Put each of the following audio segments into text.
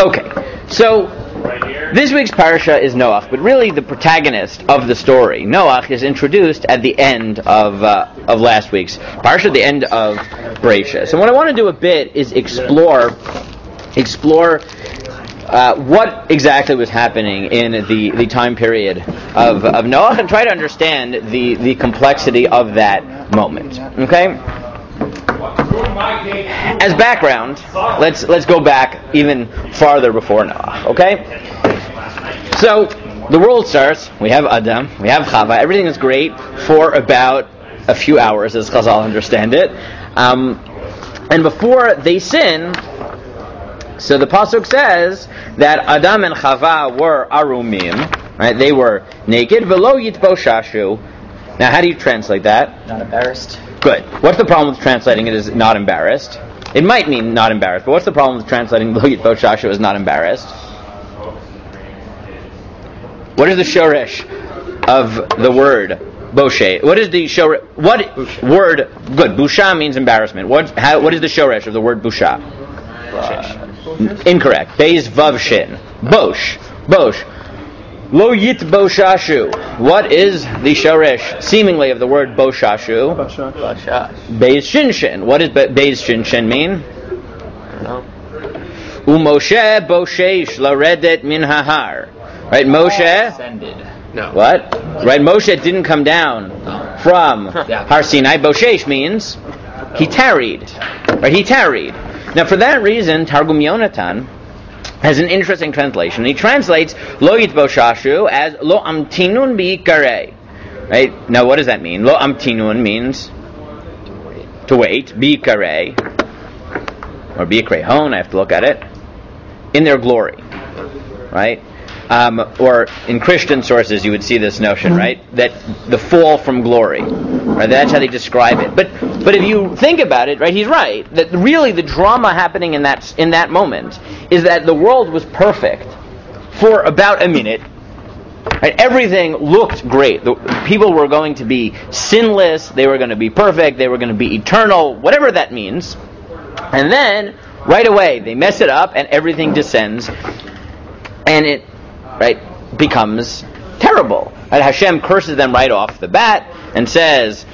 Okay, so this week's parasha is Noach, but really the protagonist of the story, Noach, is introduced at the end of last week's parasha, the end of Bereshit. So what I want to do a bit is explore what exactly was happening in the time period of Noach, and try to understand the complexity of that moment. Okay. As background, let's go back even farther before Noach. Okay. So the world starts. We have Adam. We have Chava. Everything is great for about a few hours, as Chazal understand it. And before they sin, so the pasuk says that Adam and Chava were arumim, right? They were naked. Velo yitboshashu. Now, how do you translate that? Not embarrassed. Good. What's the problem with translating it as not embarrassed? It might mean not embarrassed, but what's the problem with translating Velo yitboshashu as not embarrassed? What is the shoresh of the word boshe? What is the shoresh? What busha. Word? Good. Busha means embarrassment. What is the shoresh of the word busha? Incorrect. Beis vav shin. Bosh. Lo yit boshashu. What is the shoresh, seemingly, of the word boshashu? Basha. Beis shin. What does beis shin mean? I don't know. Umoshe boshesh laredet min hahar. Right, Moshe. Ascended. No. What? Right, Moshe didn't come down from Har Sinai. Boshesh means he tarried. Right, he tarried. Now, for that reason, Targum Jonathan has an interesting translation. He translates Lo Yitboshashu as Lo Amtinun Bi'ikare. Right? Now, what does that mean? Lo Amtinun means to wait. Bi'ikare. Or Bi'ikare Hon, I have to look at it. In their glory. Right? Or in Christian sources, you would see this notion, right? That the fall from glory, right? That's how they describe it. But if you think about it, right, he's right. That really the drama happening in that moment is that the world was perfect for about a minute. Right? Everything looked great. The people were going to be sinless. They were going to be perfect. They were going to be eternal. Whatever that means. And then right away they mess it up, and everything descends, and it. Right, becomes terrible. Right? Hashem curses them right off the bat and says,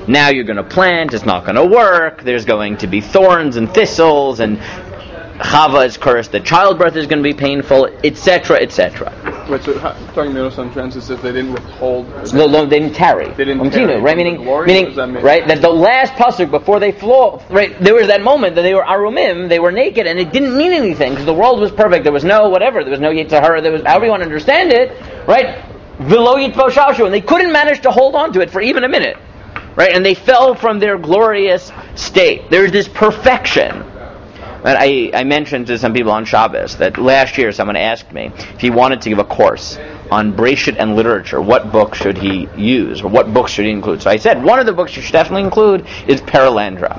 now you're going to plant, it's not going to work, there's going to be thorns and thistles, and Chava is cursed, the childbirth is going to be painful, etc., etc. Wait, so talking Jonathan translates if they didn't withhold... No, they didn't tarry. They didn't tarry. Right? Meaning, right, that the last pasuk before they flew, right, there was that moment that they were arumim, they were naked, and it didn't mean anything, because the world was perfect, there was no whatever, there was no Yitzhahara, there was, however you want to understand it, right, V'lo yitboshashu, and they couldn't manage to hold on to it for even a minute, right, and they fell from their glorious state. There's this perfection. I mentioned to some people on Shabbos that last year someone asked me if he wanted to give a course on Bereshit and literature, what book should he use, or what books should he include? So I said, one of the books you should definitely include is Paralandra,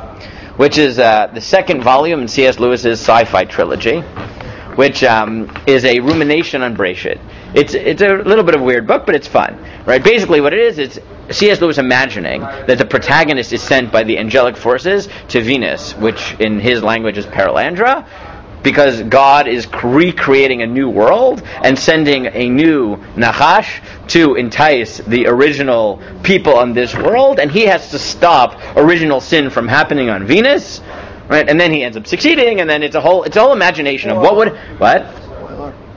which is the second volume in C.S. Lewis's sci-fi trilogy, which is a rumination on Bereshit. It's a little bit of a weird book, but it's fun. Right? Basically what it is, it's C.S. Lewis imagining that the protagonist is sent by the angelic forces to Venus, which in his language is Paralandra, because God is recreating a new world and sending a new Nachash to entice the original people on this world, and he has to stop original sin from happening on Venus, right? And then he ends up succeeding, and then it's a whole imagination of what?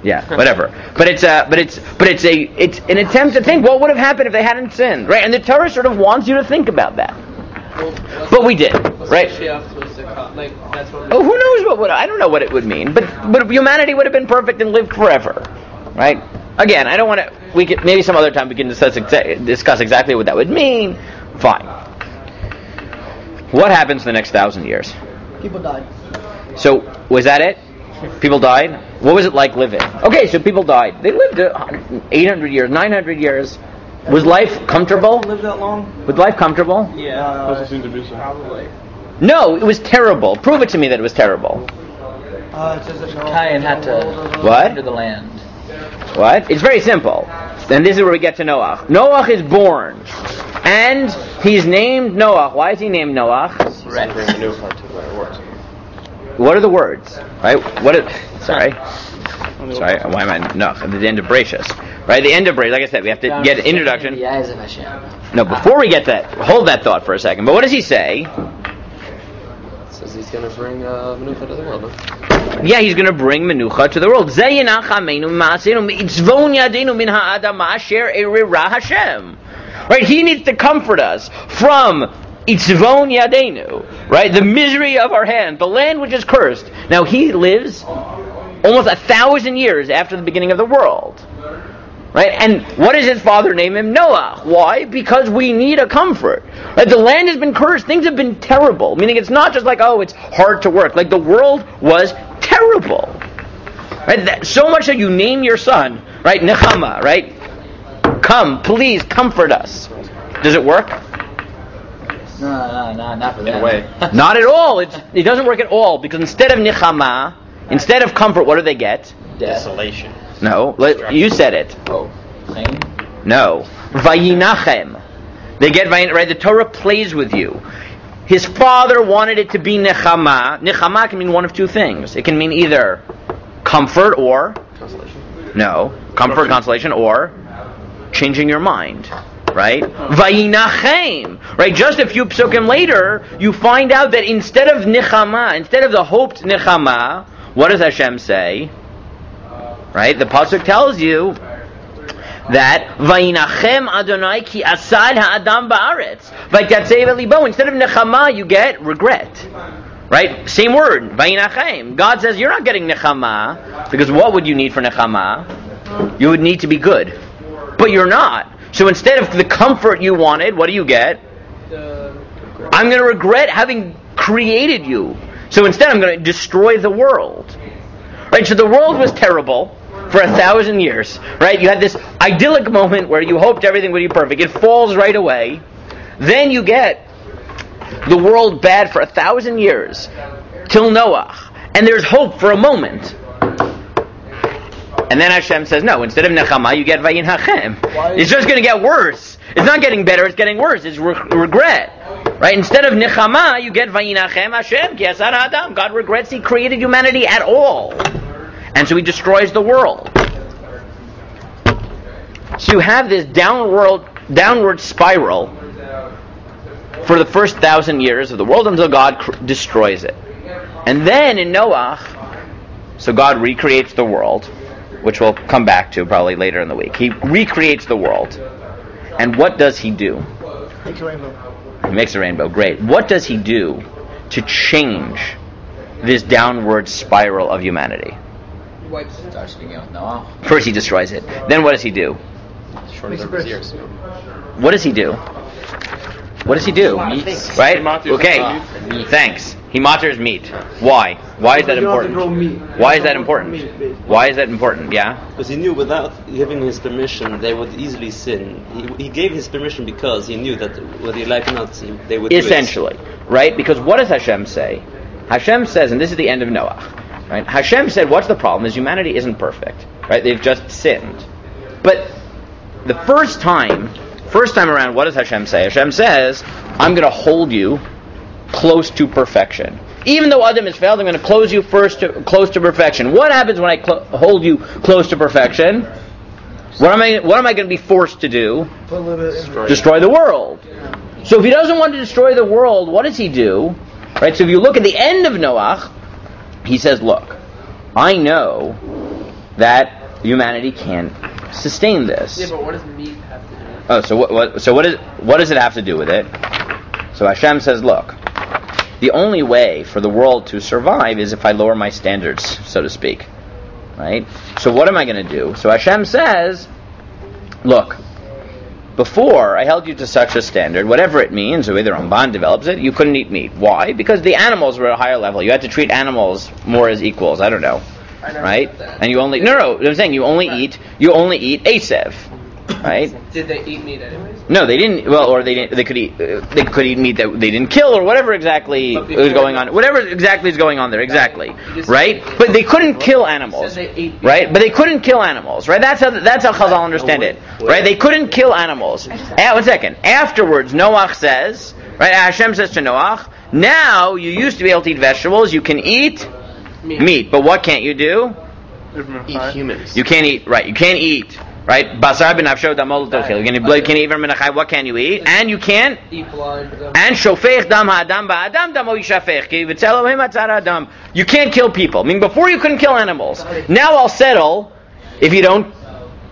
Yeah, whatever. But it's an attempt to think what would have happened if they hadn't sinned, right? And the Torah sort of wants you to think about that. But we did, right? Oh, who knows I don't know what it would mean, but humanity would have been perfect and lived forever, right? Again, I don't want to. We could maybe some other time we can discuss exactly what that would mean. Fine. What happens in the next 1,000 years? People died. So was that it? People died? What was it like living? Okay, so people died. They lived 800 years, 900 years. Was life comfortable? Lived that long? Was life comfortable? Yeah. Doesn't seem to be so. Probably. No, it was terrible. Prove it to me that it was terrible. It says that Cain had to What? under the land. What? It's very simple. And this is where we get to Noach. Noach is born. And he's named Noach. Why is he named Noach? what are the words? Right? Sorry. Why am I? No, at the end of Bereshis. Right? The end of Bereshis, like I said, we have to get an introduction. The eyes of Hashem. No, before we get that, hold that thought for a second. But what does he say? Says he's going to bring Menucha to the world. Huh? Yeah, he's going to bring Menucha to the world. Right? He needs to comfort us from Itzvon Yadenu, right? The misery of our hand, the land which is cursed. Now he lives almost 1,000 years after the beginning of the world. Right? And what does his father name him? Noah. Why? Because we need a comfort. Right? The land has been cursed. Things have been terrible. Meaning it's not just like, oh, it's hard to work. Like the world was terrible. Right? So much that you name your son, right? Nechama, right? Come, please, comfort us. Does it work? No, not for that. way. Not at all. It doesn't work at all. Because instead of Nechama, instead of comfort, what do they get? Desolation. No, you said it. Oh, pain? No. Vayinachem. They get vayin, right? The Torah plays with you. His father wanted it to be nechama. Nechama can mean one of two things. It can mean either comfort or Consolation. no, comfort, consolation, or changing your mind. Right? Vayinachem. Right? Just a few psukim later, you find out that instead of nechama, instead of the hoped nechama, what does Hashem say? Right? The pasuk tells you that Vayinachem Adonai ki asad ha'adam ba'aretz vaytatzev elibo. Instead of nechama, you get regret. Right? Same word, Vayinachem. God says you're not getting nechama because what would you need for nechama? You would need to be good, but you're not. So instead of the comfort you wanted, what do you get? I'm going to regret having created you. So instead, I'm going to destroy the world. Right? So the world was terrible for 1,000 years, right? You had this idyllic moment where you hoped everything would be perfect. It falls right away. Then you get the world bad for 1,000 years till Noah, and there's hope for a moment. And then Hashem says, no, instead of Nechama, you get Vayinachem. It's just going to get worse. It's not getting better, it's getting worse. It's regret. Right? Instead of Nechama, you get Vayinachem Hashem, Ki Asad Adam. God regrets He created humanity at all. And so He destroys the world. So you have this downward spiral for the first 1,000 years of the world until God destroys it. And then in Noah, so God recreates the world, which we'll come back to probably later in the week. He recreates the world. And what does He do? Makes a rainbow. He makes a rainbow. Great. What does He do to change this downward spiral of humanity? Starts speaking with Noah. First He destroys it. Then what does He do? Shortens over his years. What does He do? What does He do? Right? Okay. Thanks. He matters meat. Why? Why is that important? Why is that important? Why is that important? Yeah? Because He knew without giving His permission, they would easily sin. He gave His permission because He knew that whether you like it or not, they would essentially. Do it. Right? Because what does Hashem say? Hashem says, and this is the end of Noah, right? Hashem said, what's the problem? Is humanity isn't perfect. Right? They've just sinned. But the first time around, what does Hashem say? Hashem says, I'm going to hold you close to perfection. Even though Adam has failed, I'm going to close you close to perfection. What happens when I hold you close to perfection? What am I going to be forced to do? Destroy the world. So if He doesn't want to destroy the world, what does He do? Right. So if you look at the end of Noah, He says, "Look, I know that humanity can't sustain this." Yeah, but what does meat have to do with it? Oh, so what does it have to do with it? So Hashem says, look, the only way for the world to survive is if I lower my standards, so to speak. Right? So what am I going to do? So Hashem says, look, before I held you to such a standard, whatever it means, the way the Ramban develops it, you couldn't eat meat. Why? Because the animals were at a higher level. You had to treat animals more as equals. I don't know. Right? And you only I'm saying you only eat Asev. Right? Did they eat meat anyways? No, they didn't. Well, or they didn't. They could eat meat that they didn't kill, or whatever exactly was going on. Whatever exactly is going on there, exactly. Right? But they couldn't kill animals. Right? But they couldn't kill animals. Right? That's how Chazal understand it. Right? They couldn't kill animals. 1 second. Afterwards, Noach says. Right? Hashem says to Noach, Now, you used to be able to eat vegetables, you can eat meat. But what can't you do? Eat humans. You can't eat, right, you can't eat, right? Basar b'nafsho damol tochil. You can't eat even menachai. What can you eat? And you can't Eat blood. and shofech dam ha'adam ba'adam damo yishafech ki v'tzel Elohim atzar adam. You can't kill people. I mean, before you couldn't kill animals. Now I'll settle if you don't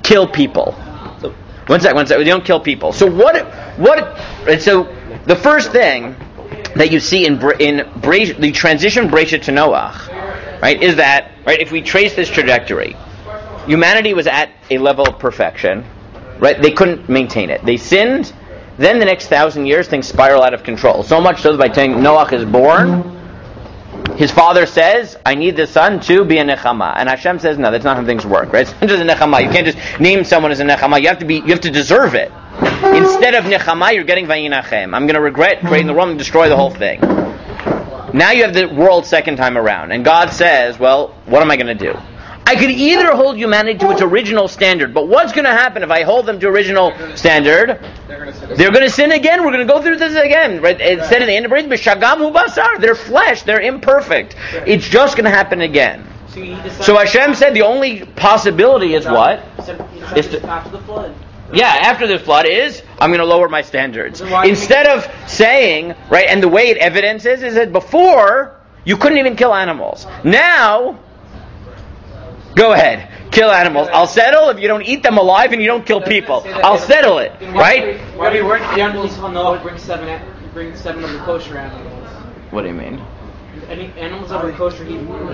kill people. One sec. You don't kill people. So and so the first thing that you see in the transition Breshit to Noach, right, is that, right, if we trace this trajectory, humanity was at a level of perfection, right? They couldn't maintain it. They sinned. Then the next 1,000 years, things spiral out of control. So much so that by the time Noach is born, his father says, I need the son to be a nechama. And Hashem says, no, that's not how things work, right? It's not just a nechama. You can't just name someone as a nechama. You have to deserve it. Instead of nechama, you're getting vayinachem. I'm going to regret creating the world and destroy the whole thing. Now you have the world second time around. And God says, well, what am I going to do? I could either hold humanity to its original standard, but what's going to happen if I hold them to original standard? They're going to sin again. We're going to go through this again. Right? It said in the end of Bereshit, "B'shagam hu basar." They're flesh. They're imperfect. It's just going to happen again. So Hashem said the only possibility is what? After the flood. Yeah, after the flood is, I'm going to lower my standards. Instead of saying, right, and the way it evidences is that before, you couldn't even kill animals. Now, go ahead, kill animals. I'll settle if you don't eat them alive and you don't kill people. I'll settle it, right? Why do you work the animals on Noah bring seven of the kosher animals? What do you mean? Any animals that were kosher,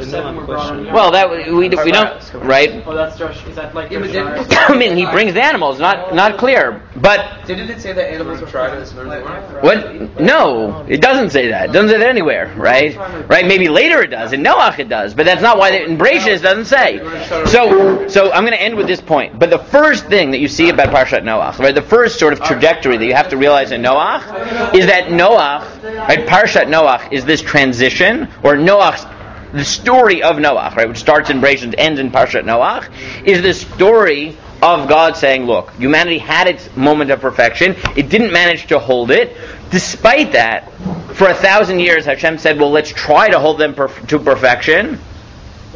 seven were brought on. Well, that we don't, right? Oh, that's Josh. Is that like? I mean, he brings the animals, not clear, but Didn't it say that animals were tried as what? No, it doesn't say that. It doesn't say that anywhere, right? Right? Maybe later it does. In Noach it does, but that's not why. In Bereshit it doesn't say. So I'm going to end with this point. But the first thing that you see about Parshat Noach, right? The first sort of trajectory that you have to realize in Noach is that Noach, right? Parshat Noach is this transition, or Noach's, the story of Noach, right? Which starts in Bereshit and ends in Parshat Noach, is the story of God saying, look, humanity had its moment of perfection. It didn't manage to hold it. Despite that, for 1,000 years, Hashem said, well, let's try to hold them to perfection.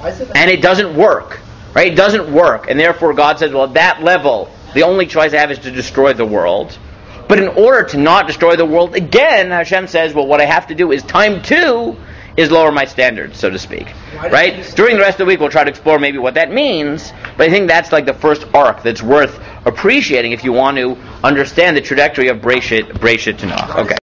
And it doesn't work. Right? It doesn't work. And therefore God says, well, at that level, the only choice I have is to destroy the world. But in order to not destroy the world again, Hashem says, well, what I have to do is time 2 is lower my standards, so to speak. Right? During the rest of the week, we'll try to explore maybe what that means, but I think that's like the first arc that's worth appreciating if you want to understand the trajectory of Breshit to Noach. Okay.